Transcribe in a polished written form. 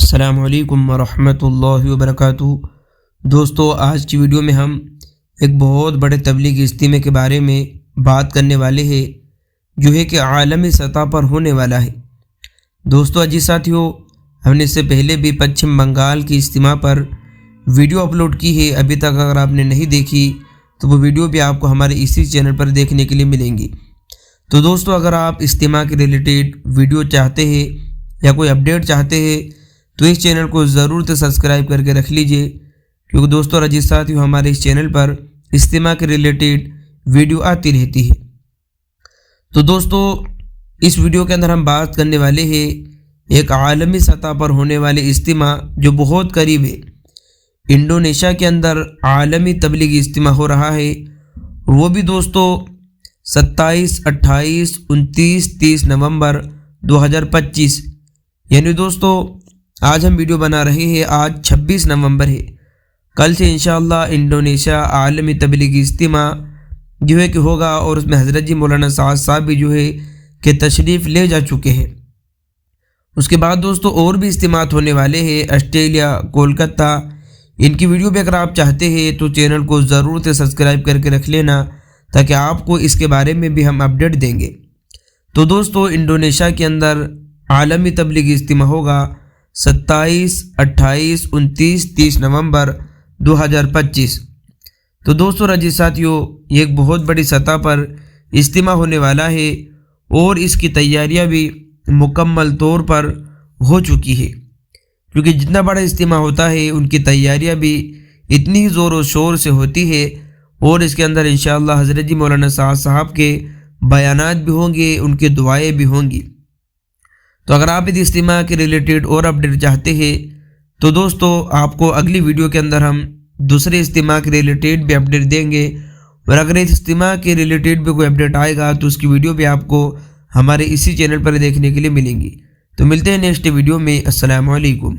السلام علیکم ورحمۃ اللہ وبرکاتہ۔ دوستو، آج کی ویڈیو میں ہم ایک بہت بڑے تبلیغی اجتماع کے بارے میں بات کرنے والے ہیں جو ہے کہ عالمی سطح پر ہونے والا ہے۔ دوستو عزیز ساتھیو، ہم نے اس سے پہلے بھی پچھم بنگال کی اجتماع پر ویڈیو اپلوڈ کی ہے۔ ابھی تک اگر آپ نے نہیں دیکھی تو وہ ویڈیو بھی آپ کو ہمارے اسی چینل پر دیکھنے کے لیے ملیں گی۔ تو دوستو، اگر آپ اجتماع کے ریلیٹڈ ویڈیو چاہتے ہیں یا کوئی اپڈیٹ چاہتے ہیں تو اس چینل کو ضرور سے سبسکرائب کر کے رکھ لیجئے، کیونکہ دوستو عزیز ساتھیو، ہمارے اس چینل پر اجتماع کے ریلیٹڈ ویڈیو آتی رہتی ہے۔ تو دوستو، اس ویڈیو کے اندر ہم بات کرنے والے ہیں ایک عالمی سطح پر ہونے والے اجتماع جو بہت قریب ہے۔ انڈونیشیا کے اندر عالمی تبلیغی اجتماع ہو رہا ہے، وہ بھی دوستو 27، 28، 29، 30 نومبر 2025، یعنی دوستو آج ہم ویڈیو بنا رہے ہیں، آج 26 نومبر ہے۔ کل سے انشاءاللہ انڈونیشیا عالمی تبلیغی اجتماع جو ہے کہ ہوگا، اور اس میں حضرت جی مولانا سعد صاحب بھی جو ہے کہ تشریف لے جا چکے ہیں۔ اس کے بعد دوستو اور بھی اجتماعات ہونے والے ہیں، آسٹریلیا، کولکتہ۔ ان کی ویڈیو بھی اگر آپ چاہتے ہیں تو چینل کو ضرور سے سبسکرائب کر کے رکھ لینا، تاکہ آپ کو اس کے بارے میں بھی ہم اپڈیٹ دیں گے۔ تو دوستو، انڈونیشیا کے اندر عالمی تبلیغی اجتماع ہوگا 27، 28، 29، 30 نومبر 2025۔ تو دوستو عزیز ساتھیو، یہ ایک بہت بڑی سطح پر اجتماع ہونے والا ہے، اور اس کی تیاریاں بھی مکمل طور پر ہو چکی ہے، کیونکہ جتنا بڑا اجتماع ہوتا ہے ان کی تیاریاں بھی اتنی ہی زور و شور سے ہوتی ہے، اور اس کے اندر انشاءاللہ حضرت جی مولانا سعد صاحب کے بیانات بھی ہوں گے، ان کی دعائیں بھی ہوں گی۔ تو اگر آپ اس اجتماع کے ریلیٹڈ اور اپڈیٹ چاہتے ہیں تو دوستو آپ کو اگلی ویڈیو کے اندر ہم دوسرے اجتماع کے ریلیٹڈ بھی اپڈیٹ دیں گے، اور اگر اس اجتماع کے ریلیٹڈ بھی کوئی اپڈیٹ آئے گا تو اس کی ویڈیو بھی آپ کو ہمارے اسی چینل پر دیکھنے کے لیے ملیں گی۔ تو ملتے ہیں نیکسٹ ویڈیو میں۔ السلام علیکم۔